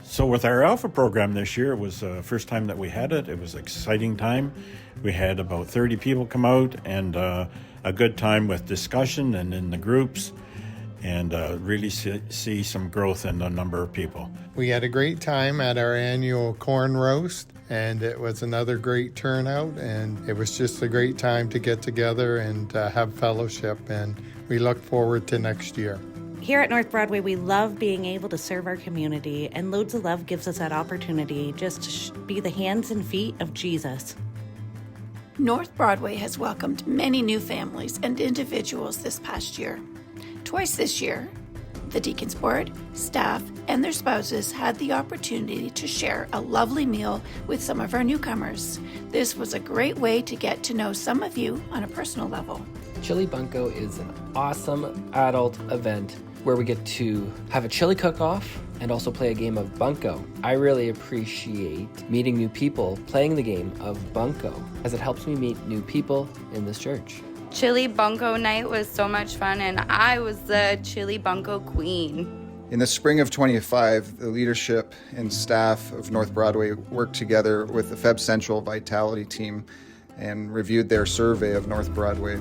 So with our Alpha program this year, it was the first time that we had it. It was an exciting time. We had about 30 people come out and a good time with discussion and in the groups, and really see some growth in the number of people. We had a great time at our annual corn roast, and it was another great turnout, and it was just a great time to get together and have fellowship, and we look forward to next year. Here at North Broadway, we love being able to serve our community, and Loads of Love gives us that opportunity just to be the hands and feet of Jesus. North Broadway has welcomed many new families and individuals this past year. Twice this year, the Deacons Board, staff, and their spouses had the opportunity to share a lovely meal with some of our newcomers. This was a great way to get to know some of you on a personal level. Chili Bunko is an awesome adult event where we get to have a chili cook-off and also play a game of Bunko. I really appreciate meeting new people playing the game of Bunko, as it helps me meet new people in this church. Chili Bunko night was so much fun, and I was the Chili Bunko queen. In the spring of 2025, the leadership and staff of North Broadway worked together with the Feb Central Vitality team and reviewed their survey of North Broadway.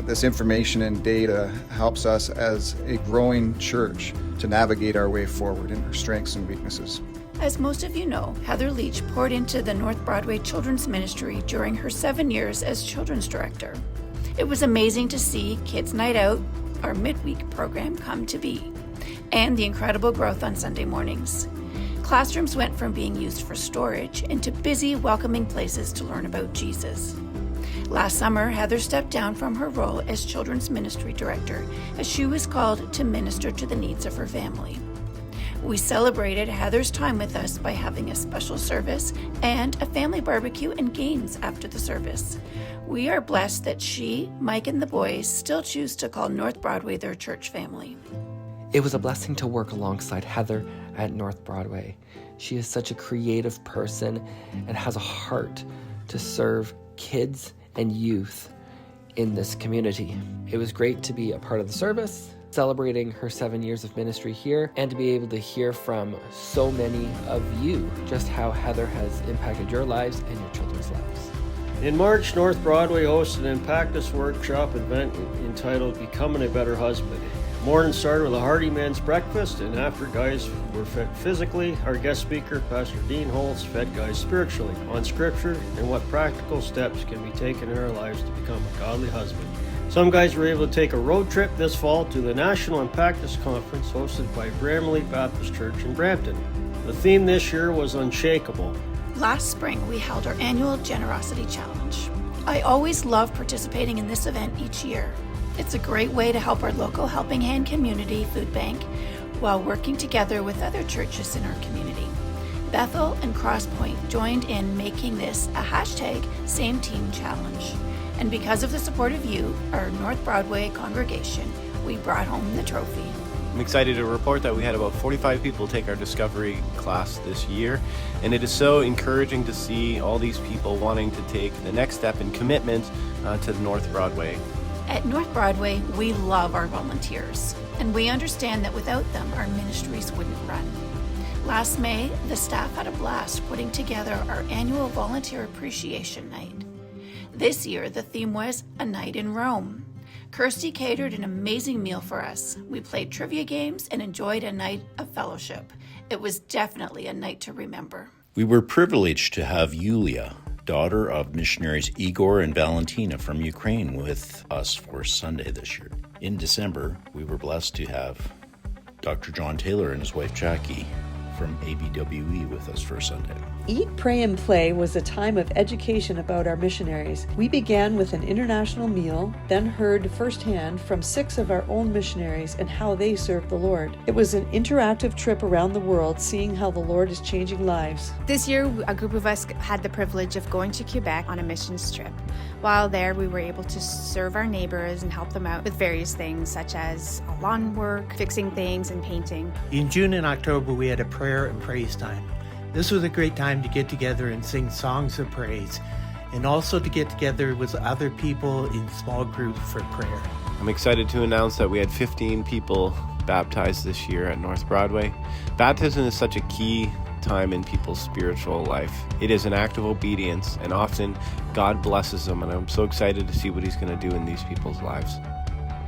This information and data helps us as a growing church to navigate our way forward in our strengths and weaknesses. As most of you know, Heather Leach poured into the North Broadway Children's Ministry during her 7 years as children's director. It was amazing to see Kids Night Out, our midweek program, come to be, and the incredible growth on Sunday mornings. Classrooms went from being used for storage into busy, welcoming places to learn about Jesus. Last summer, Heather stepped down from her role as Children's Ministry Director as she was called to minister to the needs of her family. We celebrated Heather's time with us by having a special service and a family barbecue and games after the service. We are blessed that she, Mike, and the boys still choose to call North Broadway their church family. It was a blessing to work alongside Heather at North Broadway. She is such a creative person and has a heart to serve kids and youth in this community. It was great to be a part of the service, celebrating her 7 years of ministry here, and to be able to hear from so many of you just how Heather has impacted your lives and your children's lives. In March, North Broadway hosted an Impactus workshop event entitled Becoming a Better Husband. Morning started with a hearty men's breakfast, and after guys were fed physically, our guest speaker, Pastor Dean Holtz, fed guys spiritually on Scripture and what practical steps can be taken in our lives to become a godly husband. Some guys were able to take a road trip this fall to the National Impactus Conference hosted by Bramley Baptist Church in Brampton. The theme this year was Unshakable. Last spring, we held our annual Generosity Challenge. I always love participating in this event each year. It's a great way to help our local Helping Hand Community Food Bank while working together with other churches in our community. Bethel and Crosspoint joined in making this a hashtag Same Team Challenge. And because of the support of you, our North Broadway congregation, we brought home the trophy. I'm excited to report that we had about 45 people take our Discovery class this year, and it is so encouraging to see all these people wanting to take the next step in commitment to the North Broadway. At North Broadway, we love our volunteers, and we understand that without them, our ministries wouldn't run. Last May, the staff had a blast putting together our annual Volunteer Appreciation Night. This year, the theme was A Night in Rome. Kirsty catered an amazing meal for us. We played trivia games and enjoyed a night of fellowship. It was definitely a night to remember. We were privileged to have Yulia, daughter of missionaries Igor and Valentina from Ukraine, with us for Sunday this year. In December, we were blessed to have Dr. John Taylor and his wife Jackie from ABWE with us for Sunday. Eat, Pray, and Play was a time of education about our missionaries. We began with an international meal, then heard firsthand from 6 of our own missionaries and how they served the Lord. It was an interactive trip around the world, seeing how the Lord is changing lives. This year, a group of us had the privilege of going to Quebec on a missions trip. While there, we were able to serve our neighbors and help them out with various things, such as lawn work, fixing things, and painting. In June and October, we had a prayer and praise time. This was a great time to get together and sing songs of praise, and also to get together with other people in small groups for prayer. I'm excited to announce that we had 15 people baptized this year at North Broadway. Baptism is such a key time in people's spiritual life. It is an act of obedience, and often God blesses them, and I'm so excited to see what He's going to do in these people's lives.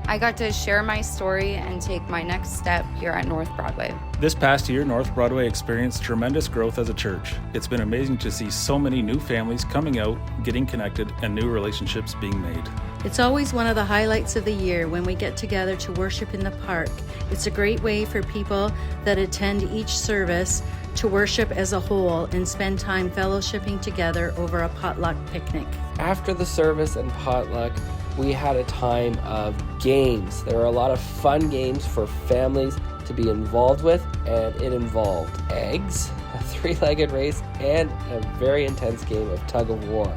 I got to share my story and take my next step here at North Broadway. This past year, North Broadway experienced tremendous growth as a church. It's been amazing to see so many new families coming out, getting connected, and new relationships being made. It's always one of the highlights of the year when we get together to worship in the park. It's a great way for people that attend each service to worship as a whole and spend time fellowshipping together over a potluck picnic. After the service and potluck, we had a time of games. There were a lot of fun games for families to be involved with, and it involved eggs, a three-legged race, and a very intense game of tug of war.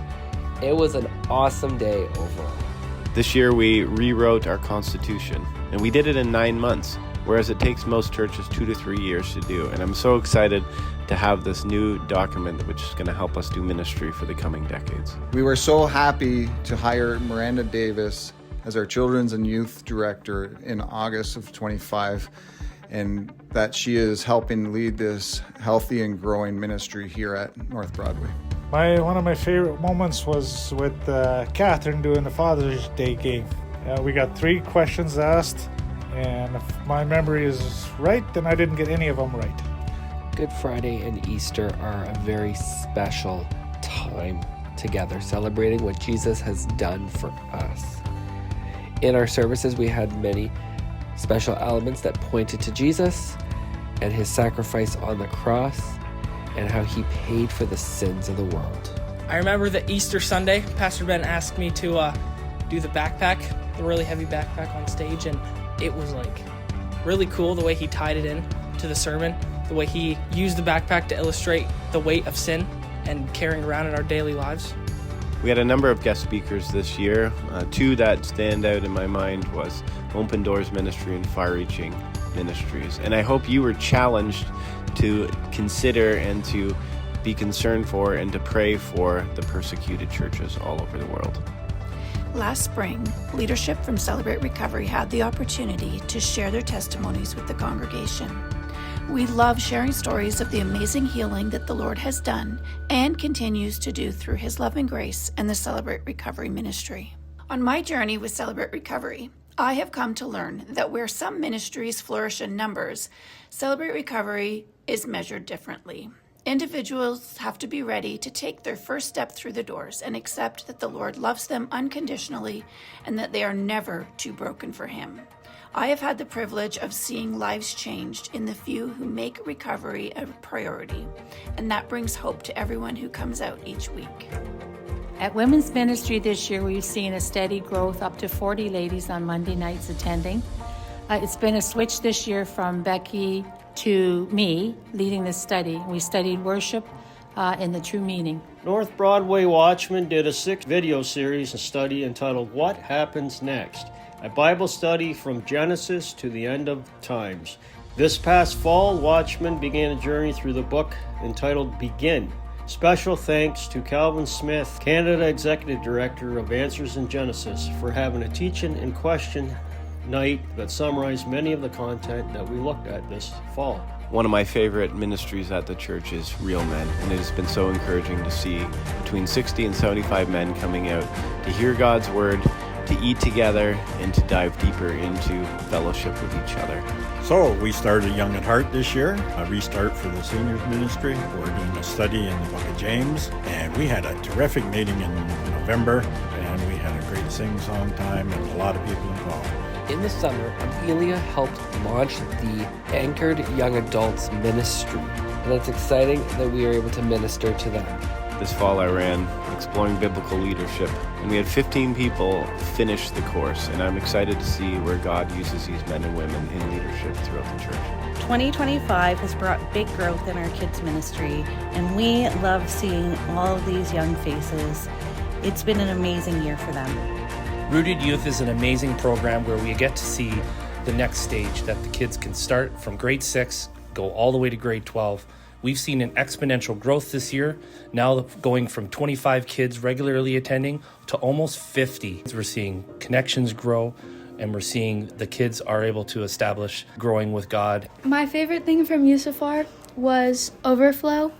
It was an awesome day overall. This year we rewrote our Constitution, and we did it in 9 months, whereas it takes most churches 2 to 3 years to do. And I'm so excited to have this new document which is going to help us do ministry for the coming decades. We were so happy to hire Miranda Davis as our Children's and Youth Director in August of 25, and that she is helping lead this healthy and growing ministry here at North Broadway. One of my favorite moments was with Catherine doing the Father's Day game. We got 3 questions asked, and if my memory is right, then I didn't get any of them right. Good Friday and Easter are a very special time together, celebrating what Jesus has done for us. In our services, we had many special elements that pointed to Jesus and His sacrifice on the cross and how He paid for the sins of the world. I remember the Easter Sunday, Pastor Ben asked me to do the backpack, the really heavy backpack on stage, and it was like really cool the way he tied it in to the sermon, the way he used the backpack to illustrate the weight of sin and carrying around in our daily lives. We had a number of guest speakers this year. 2 that stand out in my mind was Open Doors Ministry and Far Reaching Ministries. And I hope you were challenged to consider and to be concerned for and to pray for the persecuted churches all over the world. Last spring, leadership from Celebrate Recovery had the opportunity to share their testimonies with the congregation. We love sharing stories of the amazing healing that the Lord has done and continues to do through His love and grace and the Celebrate Recovery ministry. On my journey with Celebrate Recovery, I have come to learn that where some ministries flourish in numbers, Celebrate Recovery is measured differently. Individuals have to be ready to take their first step through the doors and accept that the Lord loves them unconditionally and that they are never too broken for Him. I have had the privilege of seeing lives changed in the few who make recovery a priority, and that brings hope to everyone who comes out each week. At Women's Ministry this year, we've seen a steady growth, up to 40 ladies on Monday nights attending. It's been a switch this year from Becky to me leading this study. We studied worship in the true meaning. North Broadway Watchmen did a 6-video series and study entitled What Happens Next? A Bible study from Genesis to the end of times. This past fall, Watchmen began a journey through the book entitled Begin. Special thanks to Calvin Smith, Canada Executive Director of Answers in Genesis, for having a teaching and question night that summarized many of the content that we looked at this fall. One of my favorite ministries at the church is Real Men, and it has been so encouraging to see between 60 and 75 men coming out to hear God's Word, to eat together, and to dive deeper into fellowship with each other. So we started Young at Heart this year, a restart for the seniors ministry. We're doing a study in the book of James, and we had a terrific meeting in November, and we had a great sing-song time and a lot of people involved. In the summer, Amelia helped launch the Anchored Young Adults Ministry, and it's exciting that we are able to minister to them. This fall I ran Exploring Biblical Leadership, and we had 15 people finish the course, and I'm excited to see where God uses these men and women in leadership throughout the church. 2025 has brought big growth in our kids ministry, and we love seeing all of these young faces. It's been an amazing year for them. Rooted Youth is an amazing program where we get to see the next stage that the kids can start from grade 6, go all the way to grade 12. We've seen an exponential growth this year, now going from 25 kids regularly attending to almost 50. We're seeing connections grow, and we're seeing the kids are able to establish growing with God. My favorite thing from Yusufar was Overflow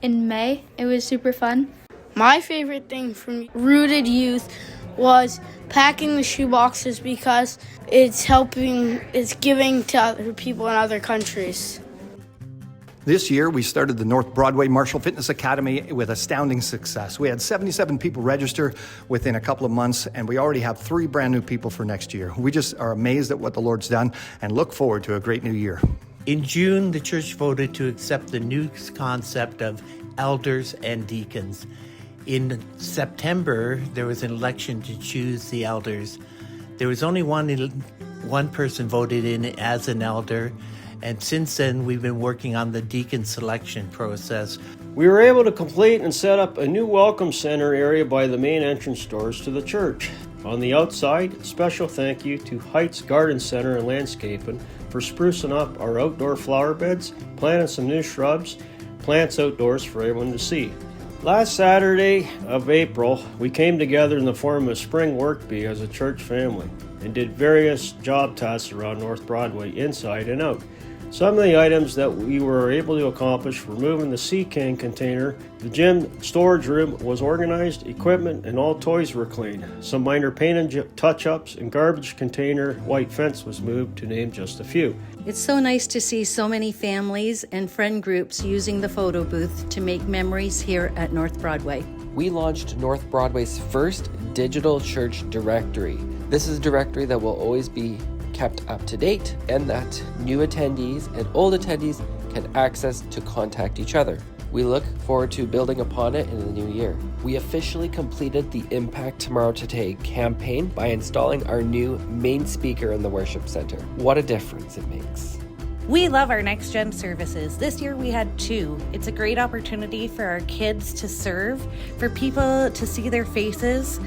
in May. It was super fun. My favorite thing from Rooted Youth was packing the shoe boxes because it's giving to other people in other countries. This year, we started the North Broadway Martial Fitness Academy with astounding success. We had 77 people register within a couple of months, and we already have 3 brand new people for next year. We just are amazed at what the Lord's done and look forward to a great new year. In June, the church voted to accept the new concept of elders and deacons. In September, there was an election to choose the elders. There was only one person voted in as an elder, and since then, we've been working on the deacon selection process. We were able to complete and set up a new welcome center area by the main entrance doors to the church. On the outside, special thank you to Heights Garden Center and Landscaping for sprucing up our outdoor flower beds, planting some new shrubs, plants outdoors for everyone to see. Last Saturday of April, we came together in the form of a spring work bee as a church family and did various job tasks around North Broadway, inside and out. Some of the items that we were able to accomplish were moving the Sea King container, the gym storage room was organized, equipment and all toys were cleaned. Some minor paint and touch-ups and garbage container white fence was moved, to name just a few. It's so nice to see so many families and friend groups using the photo booth to make memories here at North Broadway. We launched North Broadway's first digital church directory. This is a directory that will always be kept up to date and that new attendees and old attendees can access to contact each other. We look forward to building upon it in the new year. We officially completed the Impact Tomorrow Today campaign by installing our new main speaker in the worship center. What a difference it makes. We love our Next Gen services. This year we had 2. It's a great opportunity for our kids to serve, for people to see their faces,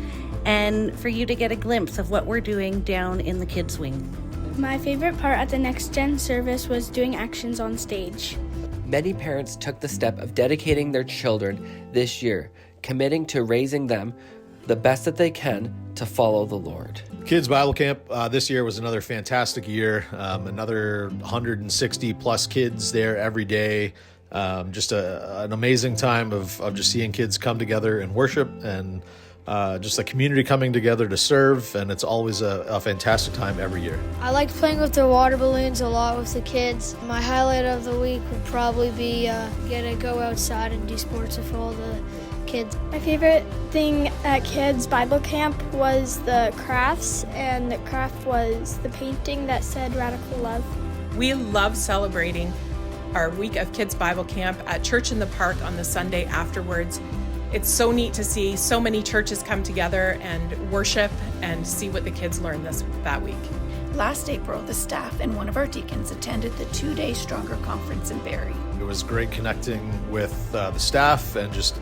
and for you to get a glimpse of what we're doing down in the kids' wing. My favorite part at the Next Gen service was doing actions on stage. Many parents took the step of dedicating their children this year, committing to raising them the best that they can to follow the Lord. Kids Bible Camp this year was another fantastic year. Another 160 plus kids there every day. Just an amazing time of just seeing kids come together and worship, and just a community coming together to serve, and it's always a fantastic time every year. I liked playing with the water balloons a lot with the kids. My highlight of the week would probably be get to go outside and do sports with all the kids. My favorite thing at Kids Bible Camp was the crafts, and the craft was the painting that said Radical Love. We love celebrating our week of Kids Bible Camp at Church in the Park on the Sunday afterwards. It's so neat to see so many churches come together and worship and see what the kids learn that week. Last April, the staff and one of our deacons attended the 2-day Stronger Conference in Barrie. It was great connecting with the staff and just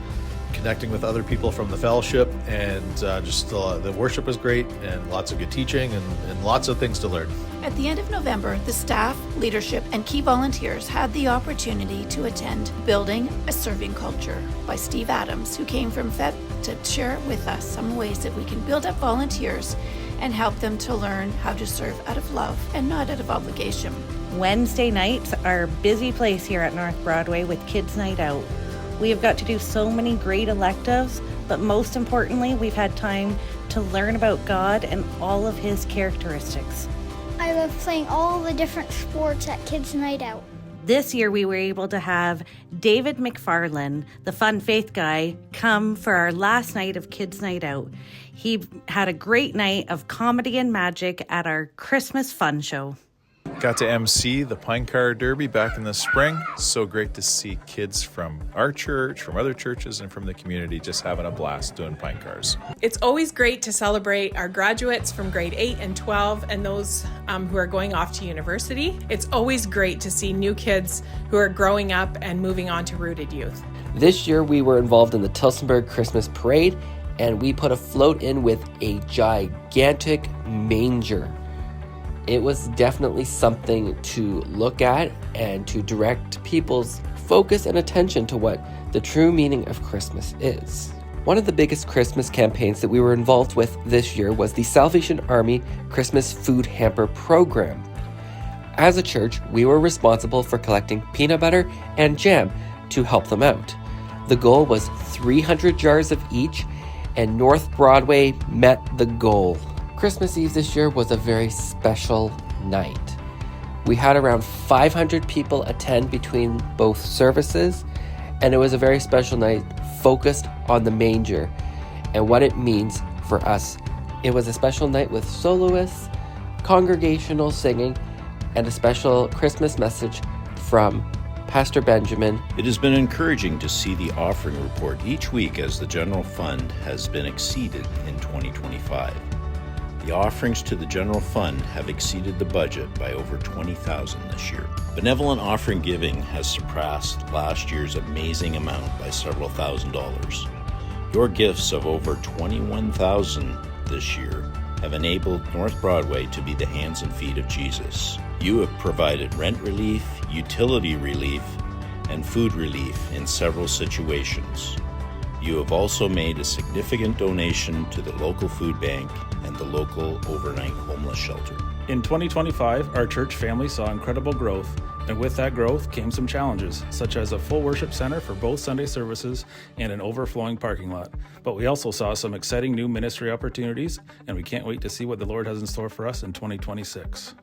connecting with other people from the fellowship, and just the worship was great, and lots of good teaching and lots of things to learn. At the end of November, the staff, leadership, and key volunteers had the opportunity to attend Building a Serving Culture by Steve Adams, who came from FEP to share with us some ways that we can build up volunteers and help them to learn how to serve out of love and not out of obligation. Wednesday nights are a busy place here at North Broadway with Kids Night Out. We have got to do so many great electives, but most importantly, we've had time to learn about God and all of His characteristics. I love playing all the different sports at Kids Night Out. This year we were able to have David McFarlane, the fun faith guy, come for our last night of Kids Night Out. He had a great night of comedy and magic at our Christmas fun show. Got to MC the Pine Car Derby back in the spring. So great to see kids from our church, from other churches, and from the community just having a blast doing pine cars. It's always great to celebrate our graduates from grade 8 and 12 and those who are going off to university. It's always great to see new kids who are growing up and moving on to Rooted Youth. This year we were involved in the Tillsonburg Christmas Parade, and we put a float in with a gigantic manger. It was definitely something to look at and to direct people's focus and attention to what the true meaning of Christmas is. One of the biggest Christmas campaigns that we were involved with this year was the Salvation Army Christmas Food Hamper Program. As a church, we were responsible for collecting peanut butter and jam to help them out. The goal was 300 jars of each, and North Broadway met the goal. Christmas Eve this year was a very special night. We had around 500 people attend between both services, and it was a very special night focused on the manger and what it means for us. It was a special night with soloists, congregational singing, and a special Christmas message from Pastor Benjamin. It has been encouraging to see the offering report each week as the general fund has been exceeded in 2025. The offerings to the general fund have exceeded the budget by over $20,000 this year. Benevolent offering giving has surpassed last year's amazing amount by several $1,000s. Your gifts of over $21,000 this year have enabled North Broadway to be the hands and feet of Jesus. You have provided rent relief, utility relief, and food relief in several situations. You have also made a significant donation to the local food bank and the local overnight homeless shelter. In 2025, our church family saw incredible growth, and with that growth came some challenges, such as a full worship center for both Sunday services and an overflowing parking lot. But we also saw some exciting new ministry opportunities, and we can't wait to see what the Lord has in store for us in 2026.